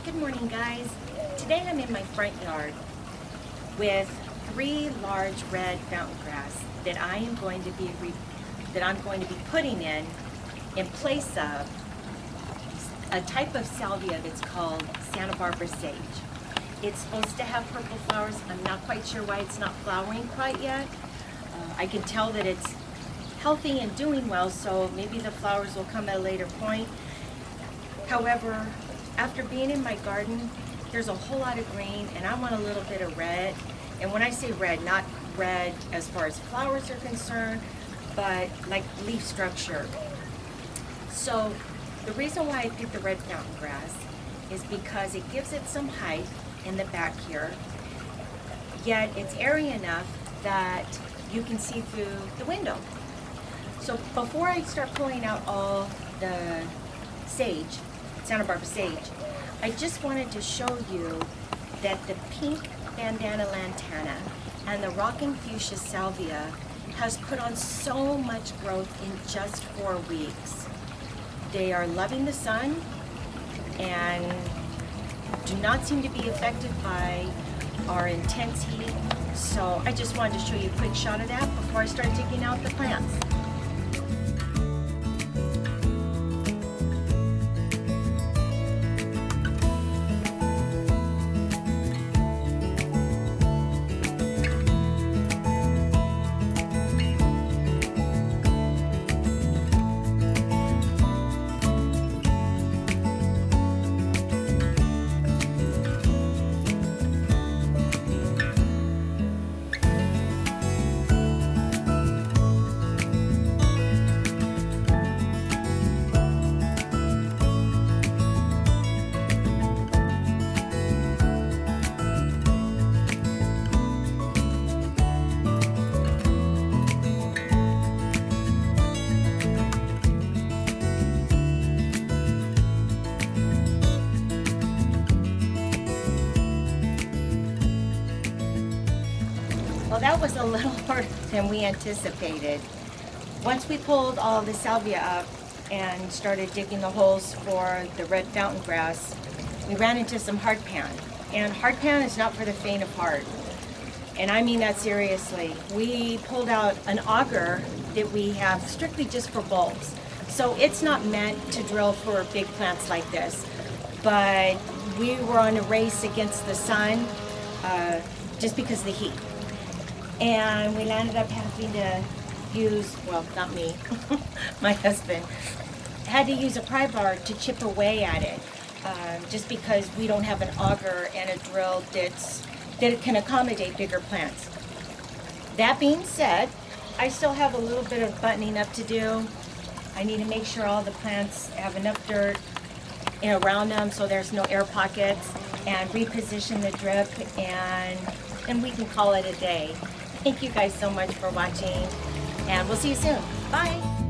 Good morning, guys. Today I'm in my front yard with 3 large red fountain grass that I'm going to be putting in place of a type of salvia that's called Santa Barbara sage. It's supposed to have purple flowers. I'm not quite sure why it's not flowering quite yet. I can tell that it's healthy and doing well, so maybe the flowers will come at a later point. However, after being in my garden, there's a whole lot of green and I want a little bit of red. And when I say red, not red as far as flowers are concerned, but like leaf structure. So the reason why I picked the red fountain grass is because it gives it some height in the back here, yet it's airy enough that you can see through the window. So before I start pulling out all the sage, Santa Barbara sage, I just wanted to show you that the pink bandana lantana and the rocking fuchsia salvia has put on so much growth in just 4 weeks. They are loving the sun and do not seem to be affected by our intense heat. So I just wanted to show you a quick shot of that before I start digging out the plants. Well, that was a little harder than we anticipated. Once we pulled all the salvia up and started digging the holes for the red fountain grass, we ran into some hardpan. And hardpan is not for the faint of heart. And I mean that seriously. We pulled out an auger that we have strictly just for bulbs. So it's not meant to drill for big plants like this. But we were on a race against the sun just because of the heat. And we landed up having to use, well, not me, my husband, had to use a pry bar to chip away at it, just because we don't have an auger and a drill that can accommodate bigger plants. That being said, I still have a little bit of buttoning up to do. I need to make sure all the plants have enough dirt around them so there's no air pockets, and reposition the drip, and we can call it a day. Thank you guys so much for watching, and we'll see you soon. Bye.